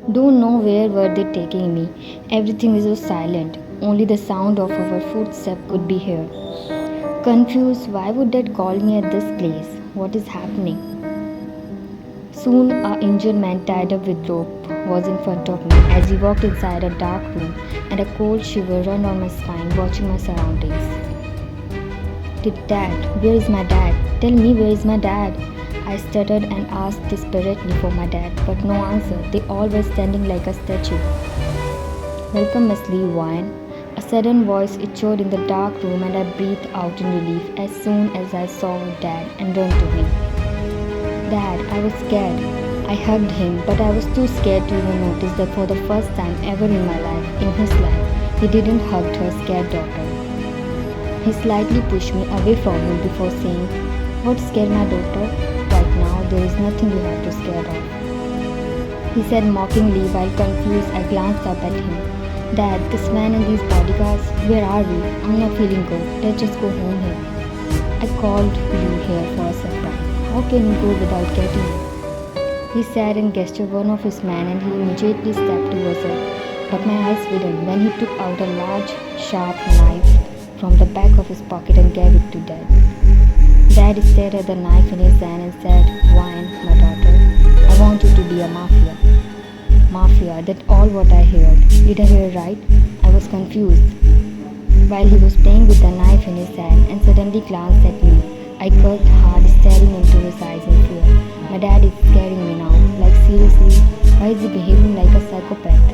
Don't know where were they taking me. Everything was so silent. Only the sound of our footsteps could be heard. Confused, why would Dad call me at this place? What is happening? Soon, a injured man tied up with rope was in front of me as he walked inside a dark room, and a cold shiver ran down my spine watching my surroundings. Dad, where is my dad? Tell me, where is my dad? I stuttered and asked desperately for my dad, but no answer. They all were standing like a statue. Welcome, Miss Lee Wine. A sudden voice echoed in the dark room, and I breathed out in relief as soon as I saw Dad and ran to him. Dad, I was scared. I hugged him, but I was too scared to even notice that for the first time ever in my life, in his life, he didn't hug her scared daughter. He slightly pushed me away from him before saying, "What scared my daughter? Right now, there is nothing you have to scare of." He said mockingly while confused. I glanced up at him. Dad, this man and these bodyguards, where are we? I'm not feeling good. Let's just go home here. I called you here for a surprise. How can you go without getting me? He said and gestured one of his men, and he immediately stepped towards her. But my eyes widened when he took out a large, sharp knife from the back of his pocket and gave it to Dad. Dad stared at the knife in his hand and said, "Wine, my daughter. I want you to be a mafia." Mafia, that's all what I heard. Did I hear right? I was confused. While he was playing with the knife in his hand and suddenly glanced at me, I gulped hard, staring into his eyes in fear. My dad is scaring me now. Like seriously, why is he behaving like a psychopath?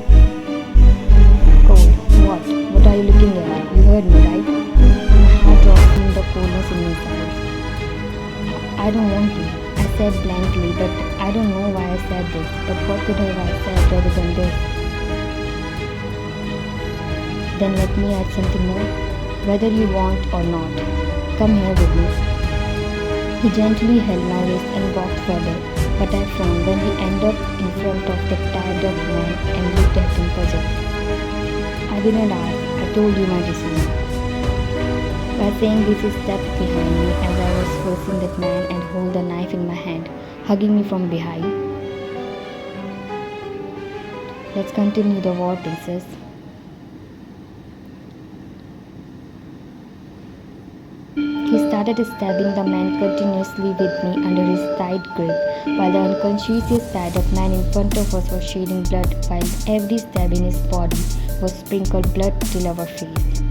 Cold. What? What are you looking at? You heard me, right? My heart dropped in the coldness in his eyes. I don't want to, I said blankly, but I don't know why I said this. But what could have I said rather than this? Then let me add something more. Whether you want or not, come here with me. He gently held my wrist and walked further, but I frowned when we ended up in front of the tied up man and looked at him puzzled. I didn't ask, I told you my decision. By saying this, he stepped behind me as I was forcing that man and hold the knife in my hand, hugging me from behind. Let's continue the war, princess. He started stabbing the man continuously with me under his tight grip, while the unconscious tied up man in front of us was shedding blood, while every stab in his body was sprinkled blood till our face.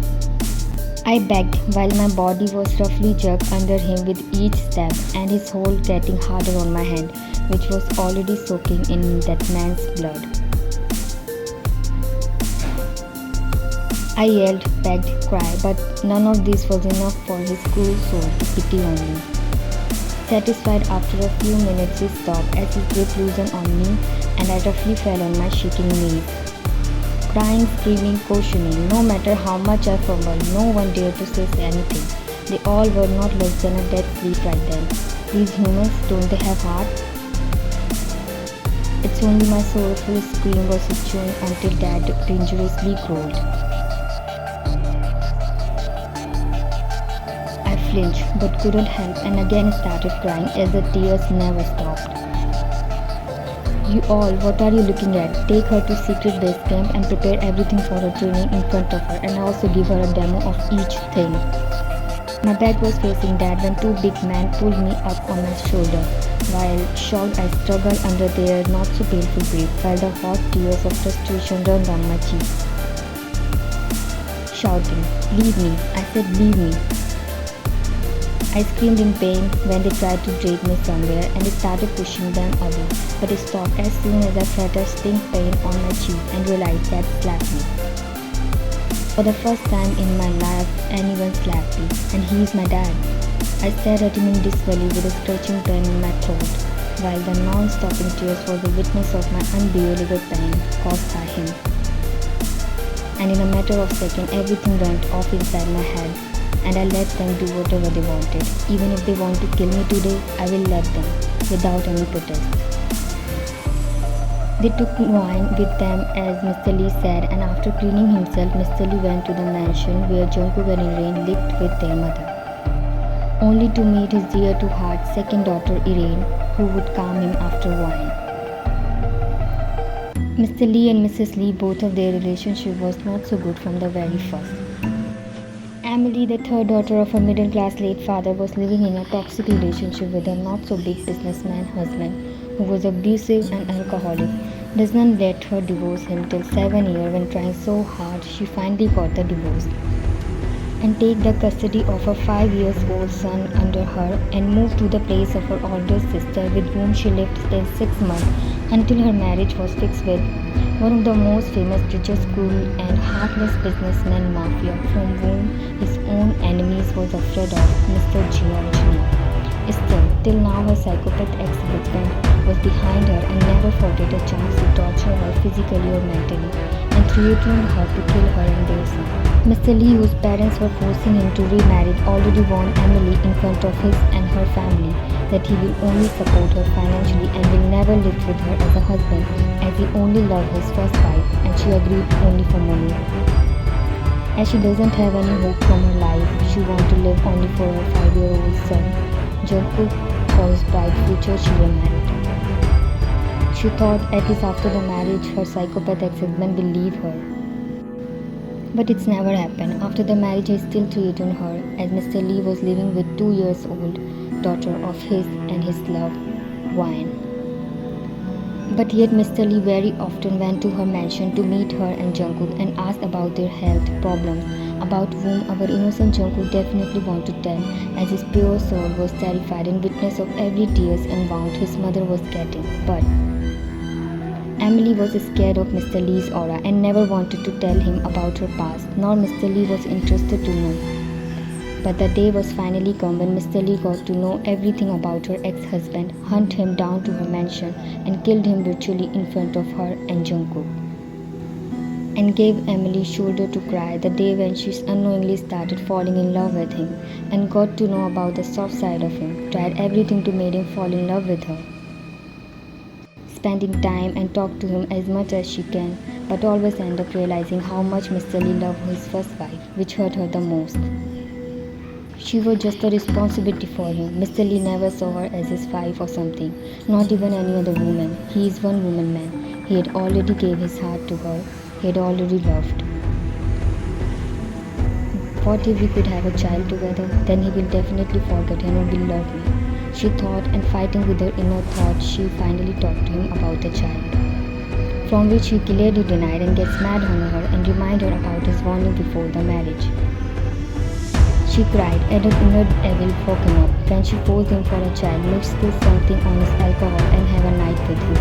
I begged while my body was roughly jerked under him with each stab and his hold getting harder on my hand, which was already soaking in that man's blood. I yelled, begged, cried, but none of this was enough for his cruel soul to pity on me. Satisfied after a few minutes, he stopped as his grip loosened on me and I roughly fell on my shaking knees. Crying, screaming, cautioning, no matter how much I fumbled, no one dared to say anything. They all were not less than a dead sleep right then. These humans, don't they have heart? It's only my sorrowful scream was echoing until Dad dangerously growled. I flinched but couldn't help and again started crying as the tears never stopped. You all, what are you looking at? Take her to secret base camp and prepare everything for her training in front of her and also give her a demo of each thing. My back was facing Dad when two big men pulled me up on my shoulder. While shocked, I struggled under their not so painful grip while the hot tears of frustration ran down my cheeks. Shouting, "Leave me!" I said, "Leave me!" I screamed in pain when they tried to drag me somewhere and they started pushing them away, but it stopped as soon as I felt a sting pain on my cheek and realized that slapped me. For the first time in my life, anyone slapped me, and he is my dad. I stared at him in disbelief with a scratching pain in my throat, while the non-stopping tears was a witness of my unbearable pain caused by him. And in a matter of seconds, everything went off inside my head. And I let them do whatever they wanted. Even if they want to kill me today, I will let them, without any protest. They took wine with them as Mr. Lee said, and after cleaning himself, Mr. Lee went to the mansion where Jungkook and Irene lived with their mother. Only to meet his dear-to-heart second daughter Irene, who would calm him after wine. Mr. Lee and Mrs. Lee, both of their relationship was not so good from the very first. Emily, the third daughter of a middle class late father, was living in a toxic relationship with a not so big businessman husband who was abusive and alcoholic. Desmond let her divorce him till 7 years when trying so hard she finally got the divorce and take the custody of her 5 years old son under her and moved to the place of her older sister with whom she lived till 6 months until her marriage was fixed with one of the most famous, richest, cruel, and heartless businessmen mafia from whom his own enemies was afraid of, Mr. Giorgio. Still, till now her psychopath ex-husband was behind her and never forget a chance to torture her physically or mentally and threatened her to kill her and their son. Mr. Lee, whose parents were forcing him to remarry, already warned Emily in front of his and her family that he will only support her financially and will never live with her as a husband as he only loved his first wife and she agreed only for money. As she doesn't have any hope from her life, she wants to live only for her 5-year-old son, Jungkook, for his bright future she remarried. She thought at least after the marriage her psychopath ex-husband will leave her. But it's never happened. After the marriage he still threatened her as Mr. Lee was living with 2 years old daughter of his and his love, Wine. But yet Mr. Lee very often went to her mansion to meet her and Jungkook and asked about their health problems, about whom our innocent Jungkook definitely wanted to tell, as his pure soul was terrified in witness of every tears and wound his mother was getting. But Emily was scared of Mr. Lee's aura and never wanted to tell him about her past, nor Mr. Lee was interested to know. But the day was finally come when Mr. Lee got to know everything about her ex-husband, hunted him down to her mansion and killed him virtually in front of her and Jungkook. And gave Emily shoulder to cry the day when she unknowingly started falling in love with him and got to know about the soft side of him, tried everything to make him fall in love with her. Spending time and talk to him as much as she can, but always end up realizing how much Mr. Lee loved his first wife, which hurt her the most. She was just a responsibility for him. Mr. Lee never saw her as his wife or something, not even any other woman. He is one woman man. He had already gave his heart to her. He had already loved. What if we could have a child together? Then he will definitely forget her and will love me. She thought, and fighting with her inner thoughts, she finally talked to him about the child. From which he clearly denied and gets mad on her and remind her about his warning before the marriage. She cried and her inner devil woke him up when she forced him for a child, mixed something on his alcohol and have a night with him.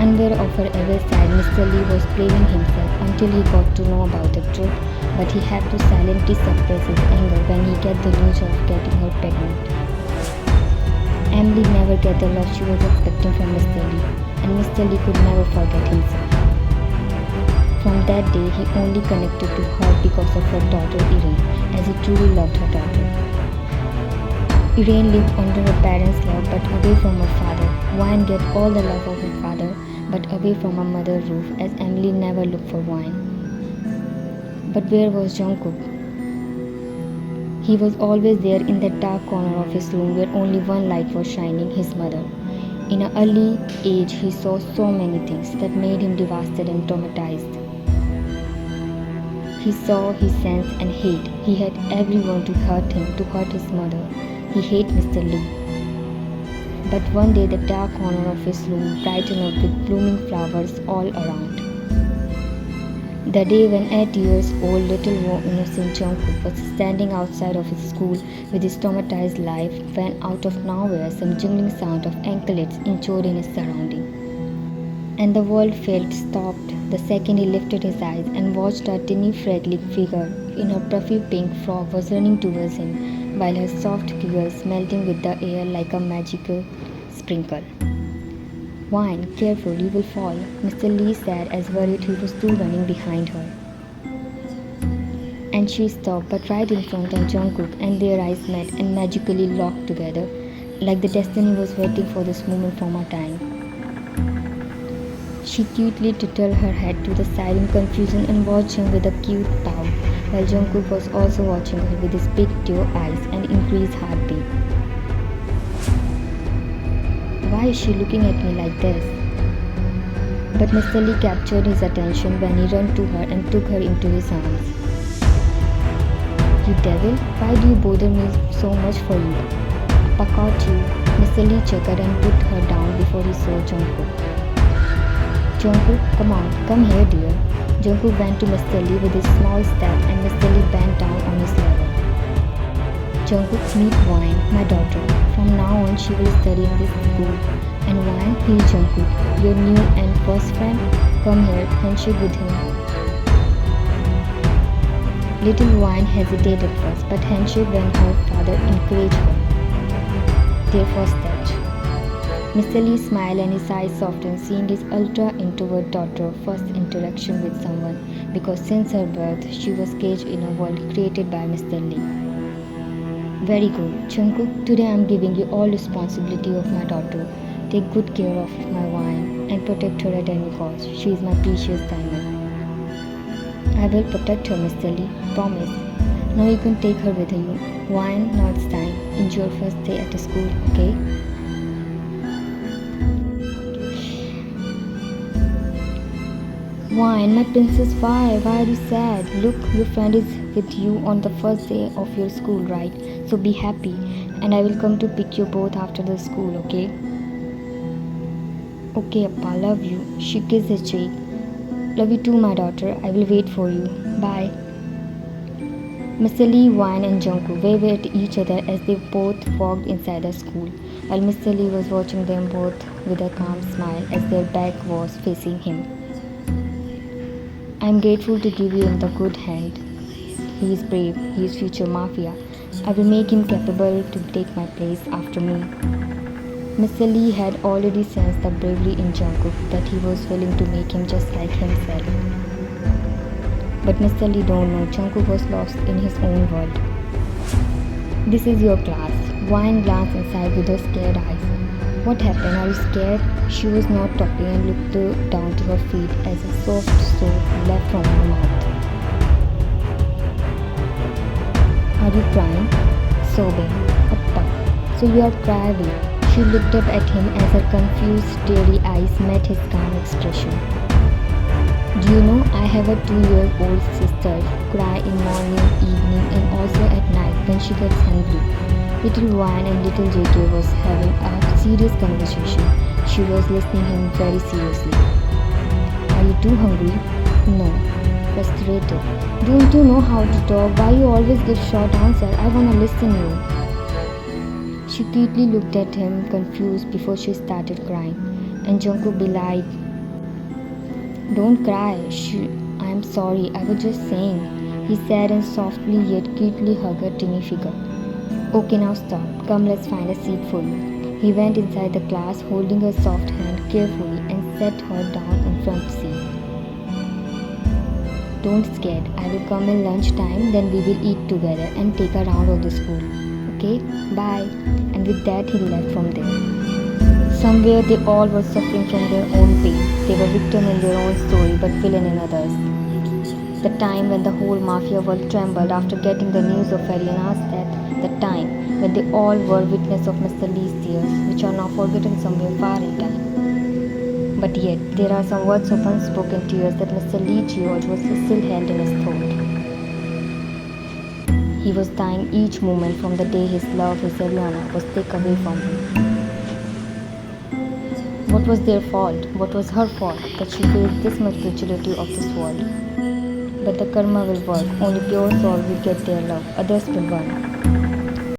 Unaware of her evil side, Mr. Lee was blaming himself until he got to know about the truth, but he had to silently suppress his anger when he got the news of getting her pregnant. Emily never got the love she was expecting from Mr. Lee, and Mr. Lee could never forget himself. From that day, he only connected to her because of her daughter Irene, as he truly loved her daughter. Irene lived under her parents' love but away from her father. Wine get all the love of her father but away from her mother's roof, as Emily never looked for Wine. But where was Jungkook? He was always there in that dark corner of his room where only one light was shining, his mother. In an early age, he saw so many things that made him devastated and traumatized. He saw, he sensed and hate. He had everyone to hurt him, to hurt his mother. He hated Mr. Lee. But one day the dark corner of his room brightened up with blooming flowers all around. The day when 8 years old little innocent Jungkook was standing outside of his school with his traumatized life, when out of nowhere some jingling sound of anklets echoed in his surrounding. And the world felt stopped the second he lifted his eyes and watched a tiny fragrant figure in her puffy pink frock was running towards him, while her soft giggles melting with the air like a magical sprinkle. Wine, careful, you will fall, Mr. Lee said as worried he was too running behind her. And she stopped, but right in front of Jungkook, and their eyes met and magically locked together, like the destiny was waiting for this moment from her time. She cutely tilted her head to the side in confusion and watched him with a cute pout, while Jungkook was also watching her with his big tear eyes and increased heartbeat. Why is she looking at me like this? But Mr. Lee captured his attention when he ran to her and took her into his arms. You devil, why do you bother me so much for you? Appa caught you. Mr. Lee checked and put her down before he saw Jungkook. Jungkook, come on, come here dear. Jungkook went to Mr. Lee with his small step and Mr. Lee bent down on his level. Jungkook, meet Wine, my daughter. From now on she will study in this school. And Wine, he is Jungkook, your new and first friend. Come here, handshake with him. Little Wine hesitated first, but handshake when her father encouraged her. Their first touch. Mr. Lee smiled and his eyes softened, seeing his ultra-introvert daughter's first interaction with someone, because since her birth, she was caged in a world created by Mr. Lee. Very good. Jungkook, today I am giving you all responsibility of my daughter. Take good care of my Wine and protect her at any cost. She is my precious diamond. I will protect her, Mr. Lee. Promise. Now you can take her with you. Wine, now it's time. Enjoy your first day at the school, okay? Wine, my princess, why are you sad? Look, your friend is with you on the first day of your school, right? So be happy, and I will come to pick you both after the school, okay? Okay, Appa, love you. She kissed his cheek. Love you too, my daughter. I will wait for you. Bye. Mr. Lee, Wine, and Jungkook waved at each other as they both walked inside the school, while Mr. Lee was watching them both with a calm smile as their back was facing him. I am grateful to give you in the good hand. He is brave. He is future mafia. I will make him capable to take my place after me. Mr. Lee had already sensed the bravery in Jungkook that he was willing to make him just like himself. But Mr. Lee don't know Jungkook was lost in his own world. This is your class. Wine glanced inside with her scared eyes. What happened? Are you scared? She was not talking and looked down to her feet as a soft sob left from her mouth. Are you crying? Sobbing. Appa. So you are crying. She looked up at him as her confused, teary eyes met his calm expression. Do you know I have a 2-year-old sister who cries in morning, evening and also at night when she gets hungry. Little Wine and little JK was having a serious conversation. She was listening him very seriously. Are you too hungry? No. Frustrated. Don't you know how to talk? Why you always give short answer? I wanna listen you. She quickly looked at him confused before she started crying. And Jungkook belied. Don't cry. I am sorry. I was just saying. He said and softly yet quickly hugged her tiny figure. Okay, now stop. Come, let's find a seat for you. He went inside the class holding her soft hand carefully and set her down in front seat. Don't scared. I will come in lunchtime, then we will eat together and take a round of the school. Okay? Bye. And with that he left from there. Somewhere they all were suffering from their own pain. They were victim in their own story but villain in others. The time when the whole mafia world trembled after getting the news of Ariana's death. The time when they all were witness of Mr. Lee's tears, which are now forgotten somewhere far in time. But yet, there are some words of unspoken tears that Mr. Lee George was still held in his throat. He was dying each moment from the day his love, his Ariana, was taken away from him. What was their fault? What was her fault that she faced this much fragility of this world? But the karma will work. Only pure soul will get their love. Others will burn.